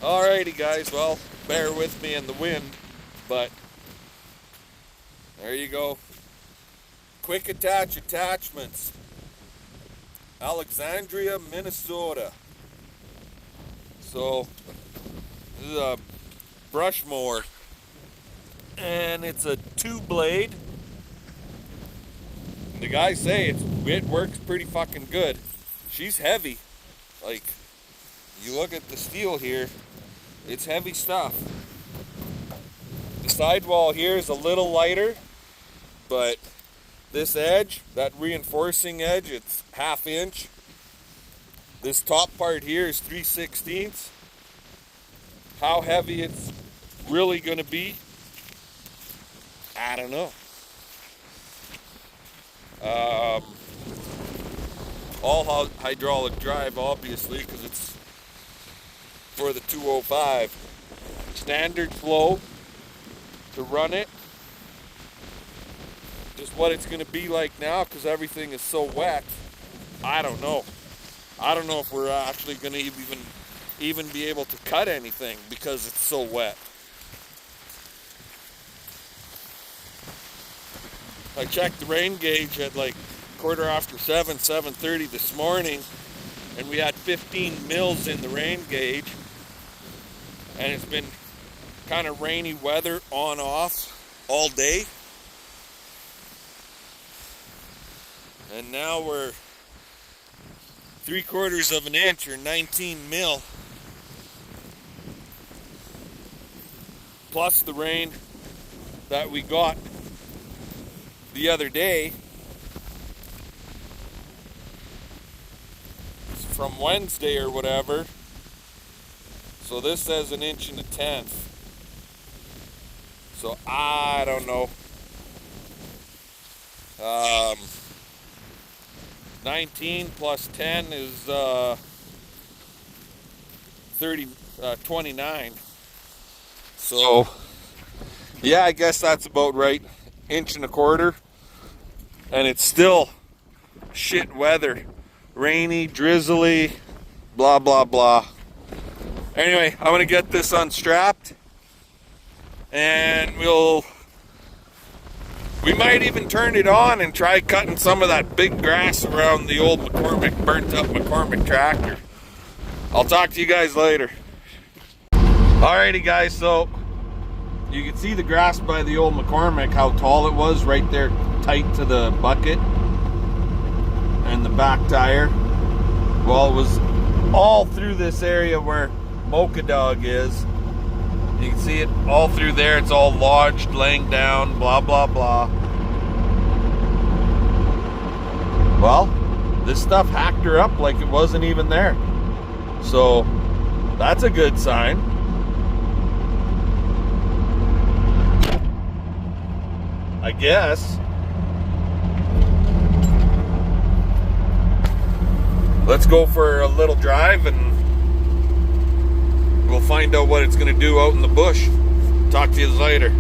Alrighty guys, well, bear with me in the wind, but there you go. Quick attach attachments. Alexandria, Minnesota. So, this is a brush mower. And it's a 2-blade. The guys say it works pretty fucking good. She's heavy. Like, you look at the steel here, it's heavy stuff. The sidewall here is a little lighter, but this edge, that reinforcing edge, it's 1/2 inch. This top part here is 3/16. How heavy it's really gonna be, I don't know. All hydraulic drive, obviously, because it's for the 205. Standard flow to run it. Just what it's going to be like now, because everything is so wet. I don't know. I don't know if we're actually going to even be able to cut anything because it's so wet. I checked the rain gauge at like 7:30 this morning, and we had 15 mils in the rain gauge, and it's been kind of rainy weather on off all day, and now we're 3/4 of an inch or 19 mil plus the rain that we got the other day from Wednesday or whatever. So this says 1 1/10 inches. So I don't know. 19 plus 10 is 29. So yeah, I guess that's about right. 1 1/4 inches. And it's still shit weather. Rainy, drizzly, blah, blah, blah. Anyway, I'm going to get this unstrapped. And we might even turn it on and try cutting some of that big grass around the old burnt up McCormick tractor. I'll talk to you guys later. Alrighty guys, so you can see the grass by the old McCormick, how tall it was right there, tight to the bucket and the back tire. Well, it was all through this area where Mocha Dog is. You can see it all through there. It's all lodged, laying down, blah, blah, blah. Well, this stuff hacked her up like it wasn't even there. So that's a good sign. I guess. Let's go for a little drive and we'll find out what it's going to do out in the bush. Talk to you later.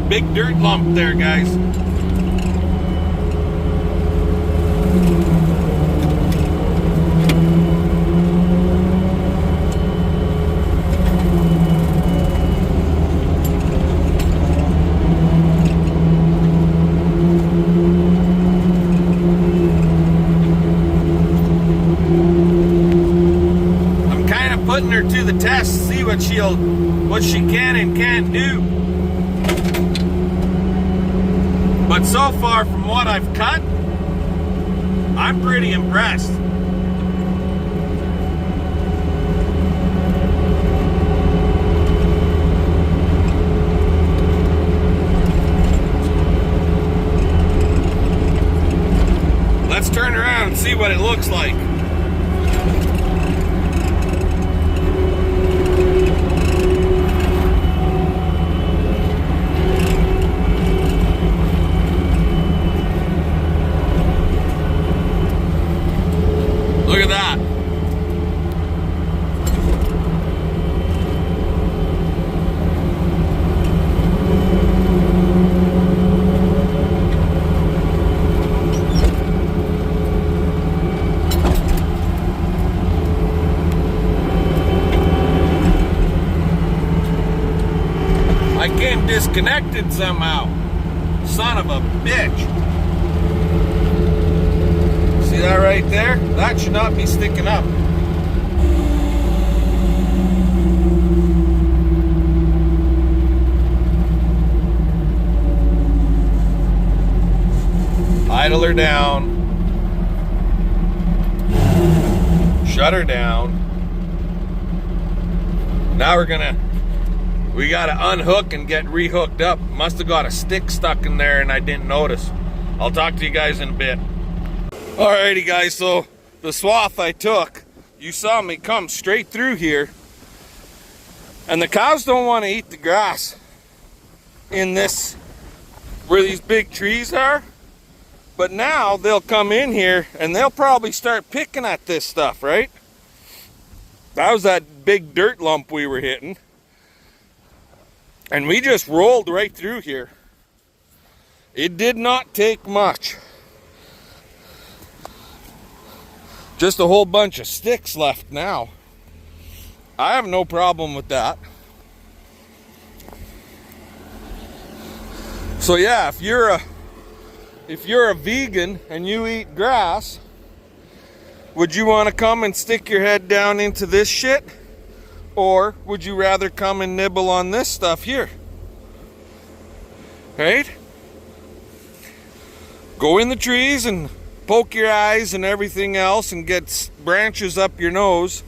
Big dirt lump there, guys. I'm kind of putting her to the test, see what she can and can't do. But so far, from what I've cut, I'm pretty impressed. what it looks like. Look at that. I came disconnected somehow. Son of a bitch. See that right there? That should not be sticking up. Idle her down. Shut her down. Now we gotta unhook and get rehooked up. Must have got a stick stuck in there and I didn't notice. I'll talk to you guys in a bit. Alrighty guys, so the swath I took, you saw me come straight through here, and the cows don't want to eat the grass in this, where these big trees are, but now they'll come in here and they'll probably start picking at this stuff, right? That was that big dirt lump we were hitting. And we just rolled right through here. It did not take much. Just a whole bunch of sticks left now. I have no problem with that. So yeah, if you're a vegan and you eat grass, would you want to come and stick your head down into this shit? Or would you rather come and nibble on this stuff here? Right? Go in the trees and poke your eyes and everything else and get branches up your nose.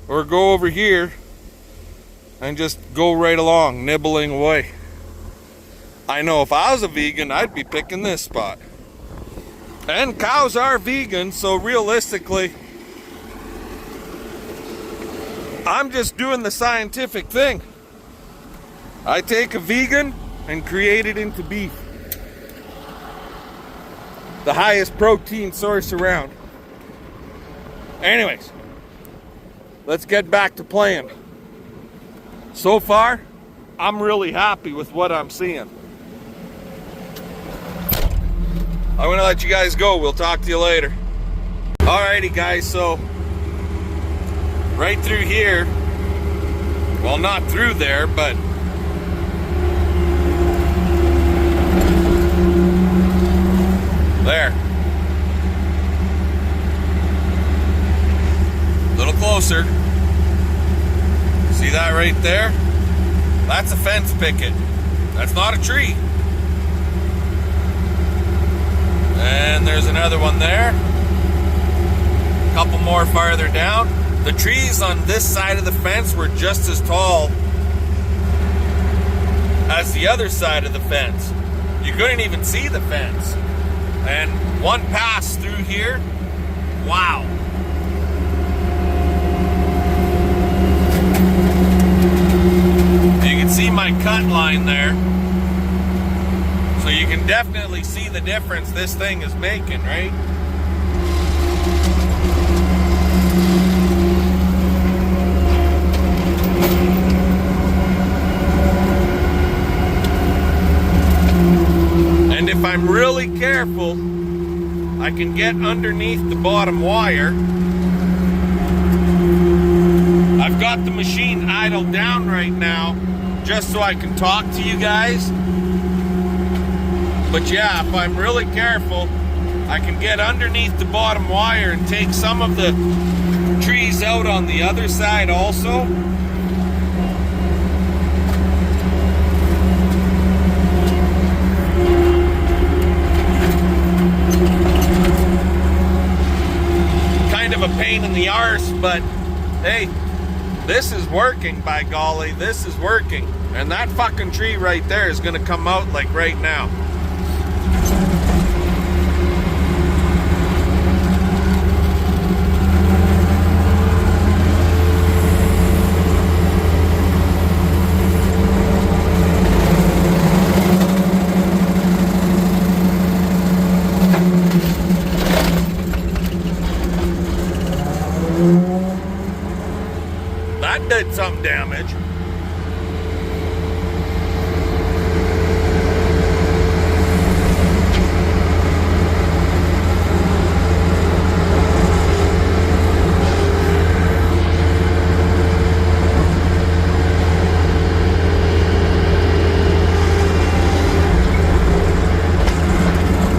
Or go over here and just go right along, nibbling away. I know if I was a vegan, I'd be picking this spot. And cows are vegan, so realistically, I'm just doing the scientific thing. I take a vegan and create it into beef. The highest protein source around. Anyways, let's get back to playing. So far, I'm really happy with what I'm seeing. I'm gonna let you guys go. We'll talk to you later. Alrighty guys, so right through here, well, not through there, but there. A little closer. See that right there? That's a fence picket. That's not a tree. And there's another one there. A couple more farther down. The trees on this side of the fence were just as tall as the other side of the fence. You couldn't even see the fence. And one pass through here, wow. You can see my cut line there. So you can definitely see the difference this thing is making, right? And if I'm really careful, I can get underneath the bottom wire. I've got the machine idled down right now just so I can talk to you guys. But yeah, if I'm really careful, I can get underneath the bottom wire and take some of the trees out on the other side also. Kind of a pain in the arse, but hey, this is working, by golly, this is working. And that fucking tree right there is gonna come out like right now. some damage.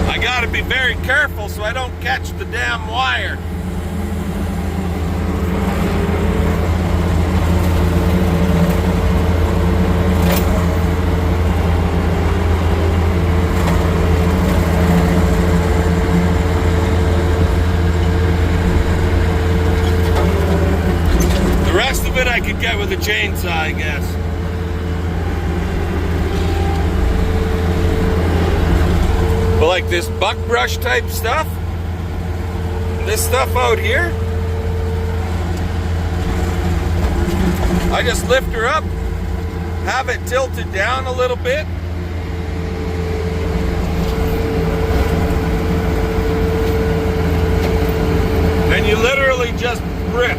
I gotta be very careful so I don't catch the damn wire. I could get with a chainsaw, I guess. But like this buckbrush type stuff, this stuff out here, I just lift her up, have it tilted down a little bit, and you literally just rip.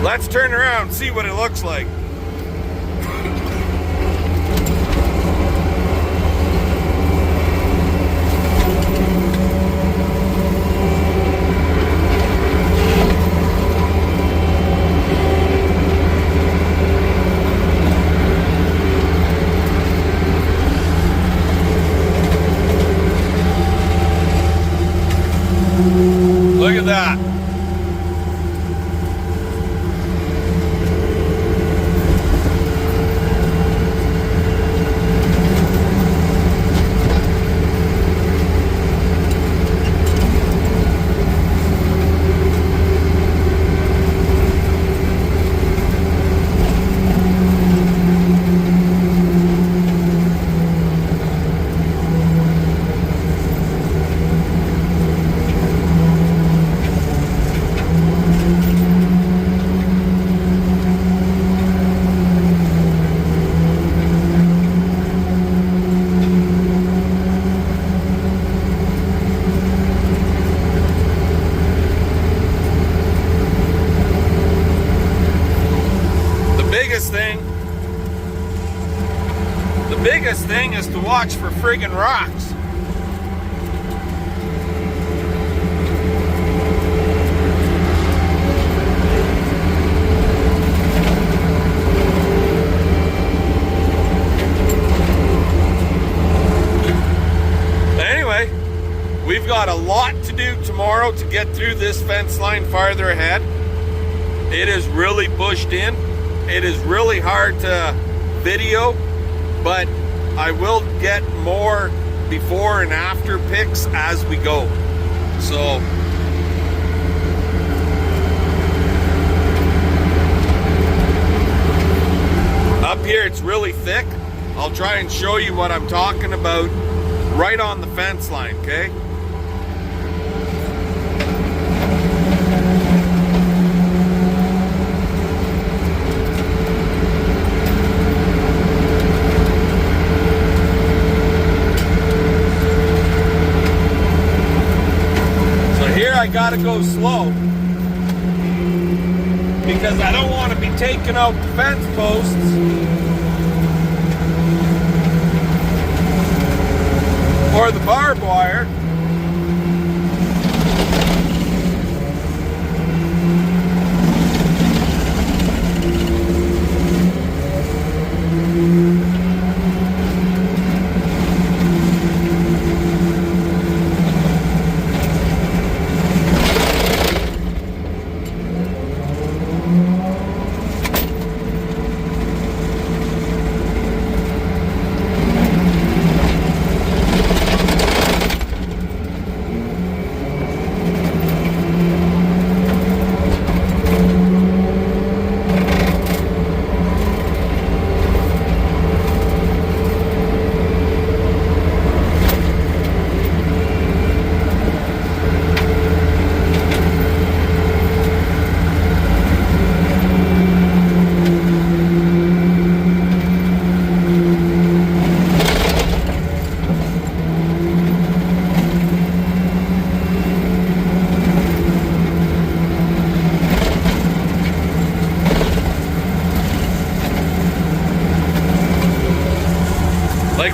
Let's turn around and see what it looks like. Look at that. The biggest thing is to watch for friggin' rocks. Anyway, we've got a lot to do tomorrow to get through this fence line farther ahead. It is really bushed in. It is really hard to video, but I will get more before and after pics as we go. So up here it's really thick. I'll try and show you what I'm talking about right on the fence line, okay? I gotta go slow because I don't want to be taking out the fence posts or the barbed wire.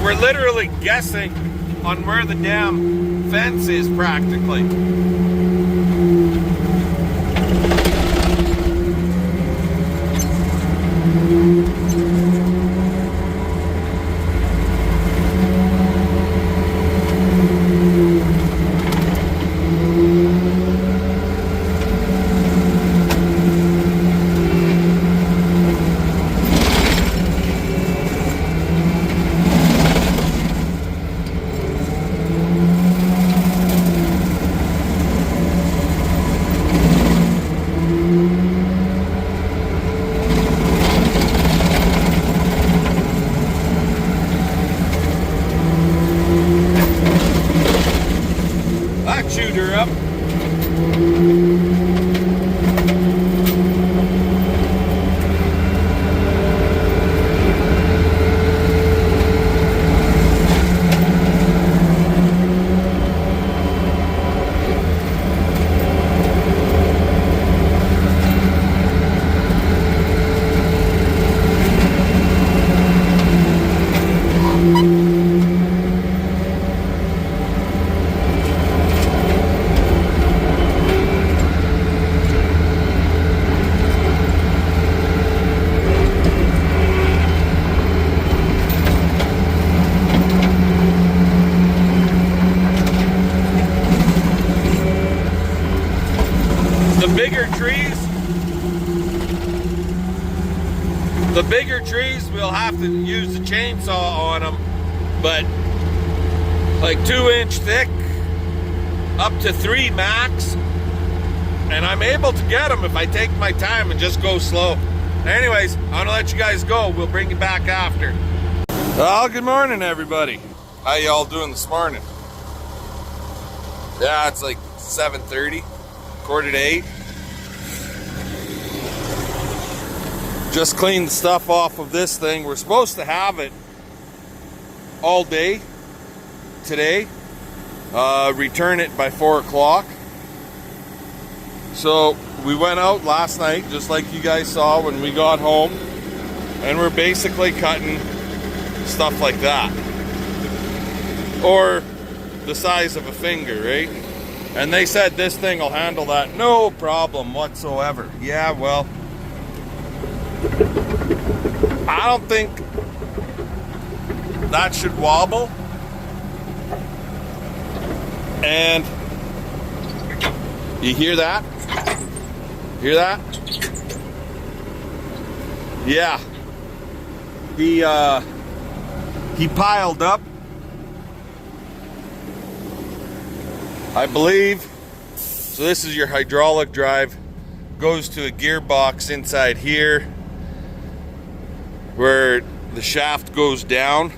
we're literally guessing on where the damn fence is practically. That chewed her up. The bigger trees, we'll have to use the chainsaw on them, but like 2-inch thick, up to 3 max, and I'm able to get them if I take my time and just go slow. Anyways, I'm gonna let you guys go. We'll bring you back after. Well, good morning, everybody. How y'all doing this morning? Yeah, it's like 7:30, 7:45. Just cleaned the stuff off of this thing. We're supposed to have it all day today. Return it by 4 o'clock. So we went out last night, just like you guys saw when we got home, and we're basically cutting stuff like that, or the size of a finger, right? And they said this thing will handle that no problem whatsoever. Yeah, well, I don't think that should wobble. And you hear that? Hear that? Yeah. He piled up, I believe. So this is your hydraulic drive. Goes to a gearbox inside here, where the shaft goes down.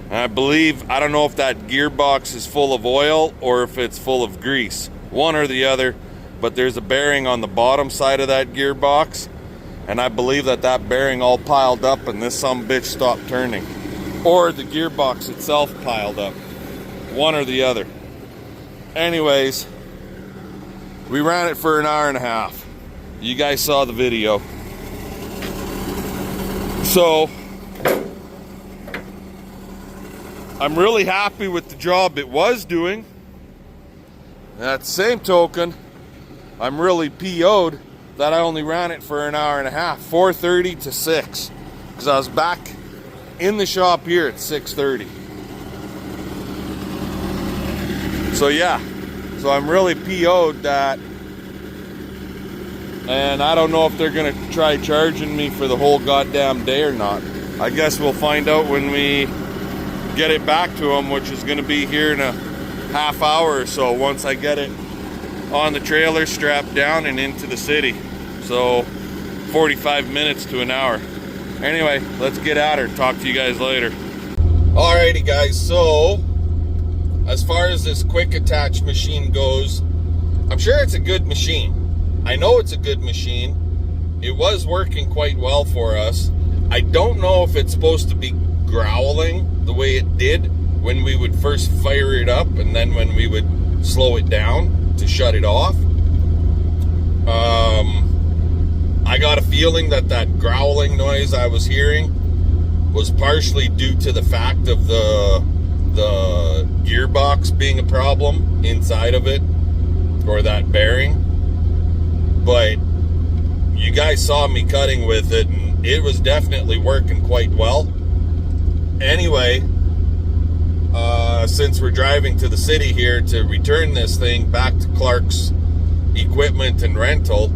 And I believe, I don't know if that gearbox is full of oil or if it's full of grease, one or the other, but there's a bearing on the bottom side of that gearbox, and I believe that bearing all piled up and this sumbitch stopped turning, or the gearbox itself piled up, one or the other. Anyways, we ran it for an hour and a half. You guys saw the video. So I'm really happy with the job it was doing. And at the same token, I'm really PO'd that I only ran it for an hour and a half, 4:30 to 6, because I was back in the shop here at 6:30. So yeah, so I'm really PO'd that. And I don't know if they're gonna try charging me for the whole goddamn day or not. I guess we'll find out when we get it back to them, which is gonna be here in a half hour or so, once I get it on the trailer, strapped down and into the city. So 45 minutes to an hour. Anyway, let's get at her. Talk to you guys later. Alrighty guys, so as far as this quick attach machine goes, I'm sure it's a good machine. I know it's a good machine. It was working quite well for us. I don't know if it's supposed to be growling the way it did when we would first fire it up and then when we would slow it down to shut it off. I got a feeling that growling noise I was hearing was partially due to the fact of the gearbox being a problem inside of it, or that bearing. But you guys saw me cutting with it, and it was definitely working quite well. Anyway, since we're driving to the city here to return this thing back to Clark's Equipment and Rental,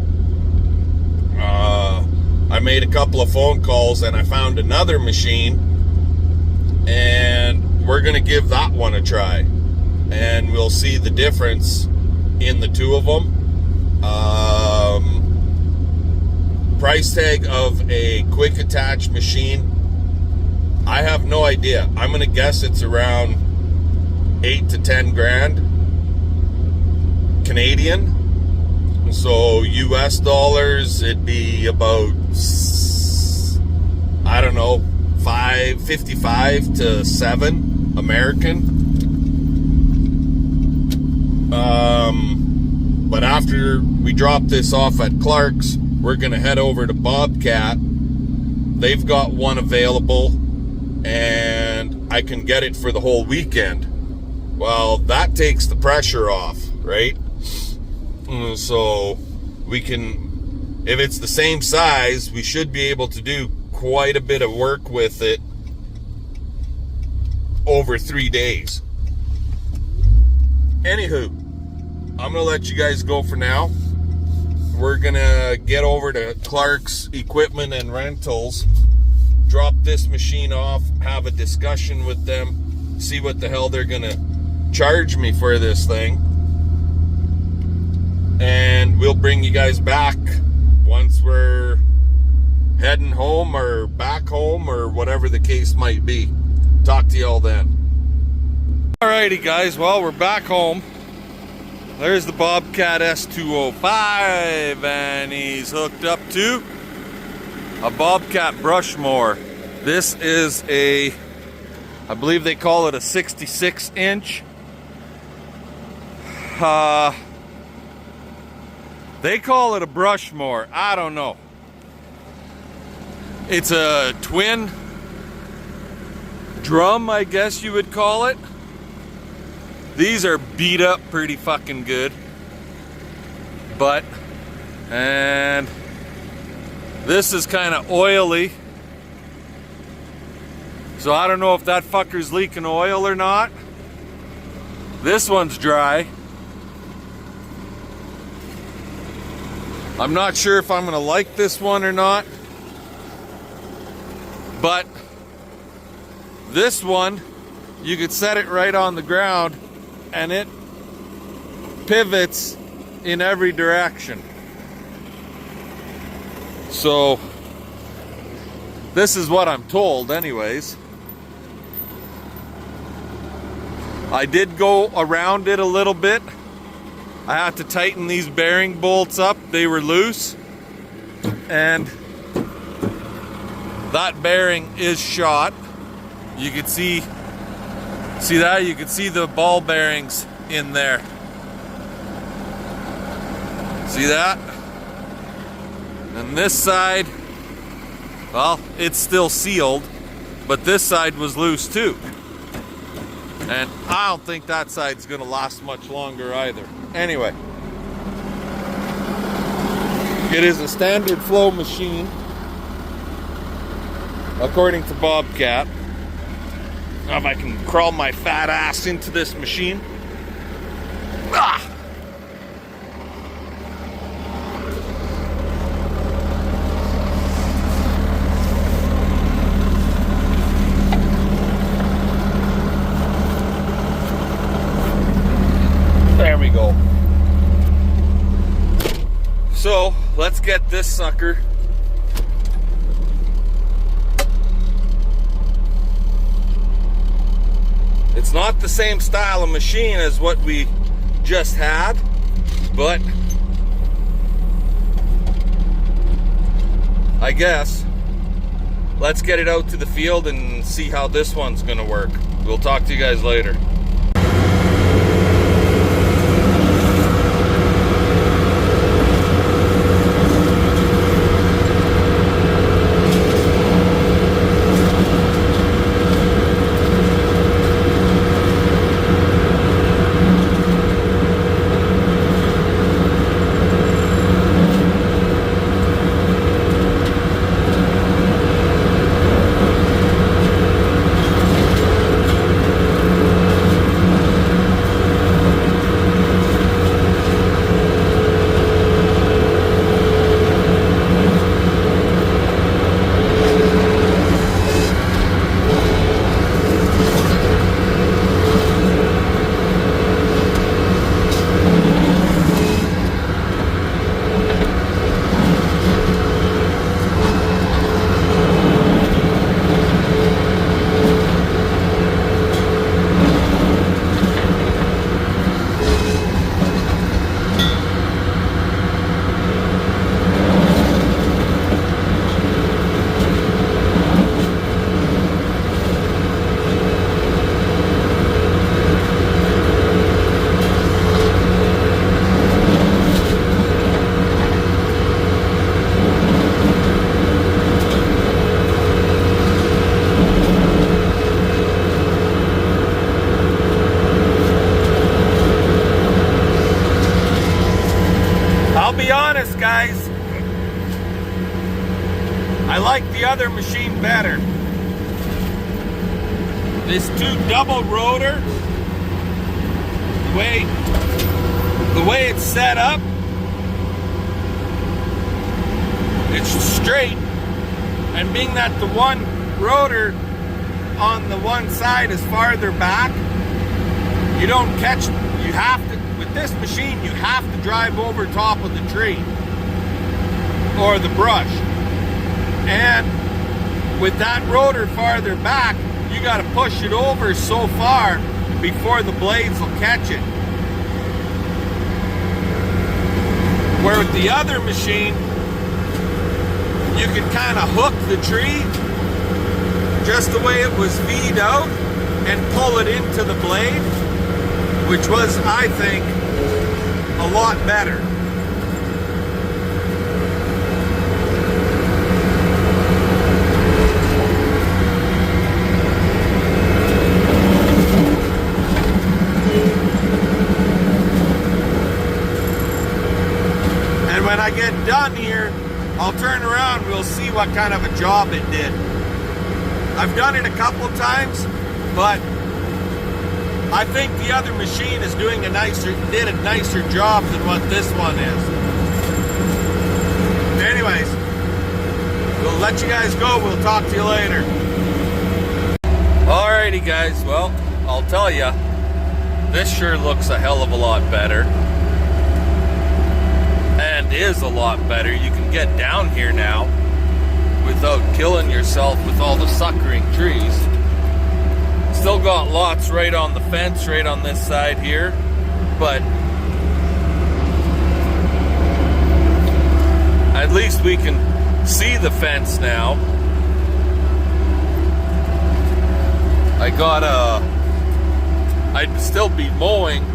I made a couple of phone calls and I found another machine, and we're gonna give that one a try, and we'll see the difference in the two of them. Price tag of a quick attach machine, I have no idea. I'm gonna guess it's around 8 to 10 grand Canadian. So US dollars, it'd be about, I don't know, 5.55 to 7 American. But after we drop this off at Clark's, we're gonna head over to Bobcat. They've got one available, and I can get it for the whole weekend. Well, that takes the pressure off, right? So we can, if it's the same size, we should be able to do quite a bit of work with it over 3 days. Anywho, I'm gonna let you guys go for now. We're gonna get over to Clark's Equipment and Rentals, drop this machine off, have a discussion with them, see what the hell they're gonna charge me for this thing, and we'll bring you guys back once we're heading home or back home or whatever the case might be. Talk to you all then. Alrighty guys, well, we're back home. There's the Bobcat S205, and he's hooked up to a Bobcat brush mower. This is a, I believe they call it a 66 inch. They call it a brush mower. I don't know. It's a twin drum, I guess you would call it. These are beat up pretty fucking good. And this is kind of oily. So I don't know if that fucker's leaking oil or not. This one's dry. I'm not sure if I'm gonna like this one or not. But this one, you could set it right on the ground and it pivots in every direction. So this is what I'm told anyways. I did go around it a little bit. I had to tighten these bearing bolts up. They were loose, and that bearing is shot. You can see that? You can see the ball bearings in there. See that? And this side, well, it's still sealed, but this side was loose too. And I don't think that side's gonna last much longer either. Anyway, it is a standard flow machine, according to Bobcat. Now if I can crawl my fat ass into this machine. Ah! There we go. So let's get this sucker It's not the same style of machine as what we just had, but I guess let's get it out to the field and see how this one's gonna work. We'll talk to you guys later. I like the other machine better. This 2 double rotor, the way it's set up, it's straight, and being that the one rotor on the one side is farther back, you don't catch, you have to, with this machine, you have to drive over top of the tree or the brush. And with that rotor farther back, you got to push it over so far before the blades will catch it. Where with the other machine, you can kind of hook the tree just the way it was V'd out and pull it into the blade, which was, I think, a lot better. And when I get done here, I'll turn around, we'll see what kind of a job it did. I've done it a couple times, but I think the other machine is did a nicer job than what this one is. Anyways, we'll let you guys go. We'll talk to you later. Alrighty guys, well, I'll tell you, this sure looks a hell of a lot better. And is a lot better. You can get down here now without killing yourself with all the suckering trees. Still got lots right on the fence, right on this side here, but at least we can see the fence now. I'd still be mowing,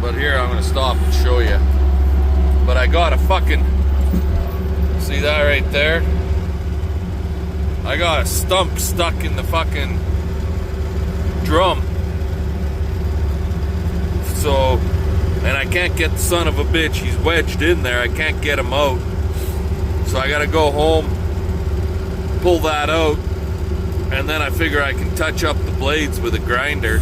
but here I'm gonna stop and show you. But I got a fucking, see that right there? I got a stump stuck in the fucking drum. So, and I can't get the son of a bitch. He's wedged in there. I can't get him out. So I gotta go home, pull that out, and then I figure I can touch up the blades with a grinder.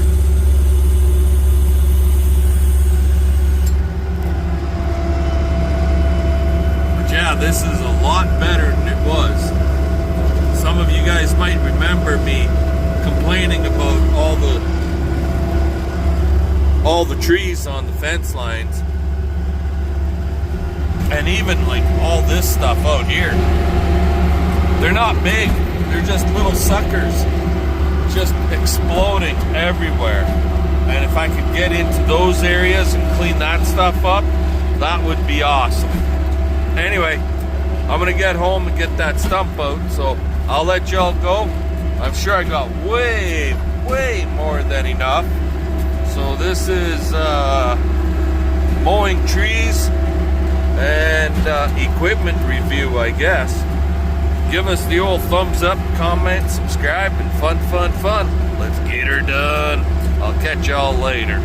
Yeah, this is a lot better than it was. Some of you guys might remember me complaining about all the trees on the fence lines, and even like all this stuff out here. They're not big, they're just little suckers just exploding everywhere. And if I could get into those areas and clean that stuff up, that would be awesome. Anyway, I'm gonna get home and get that stump out, so I'll let y'all go. I'm sure I got way more than enough. So this is mowing trees and equipment review, I guess. Give us the old thumbs up, comment, subscribe, and fun. Let's get her done. I'll catch y'all later.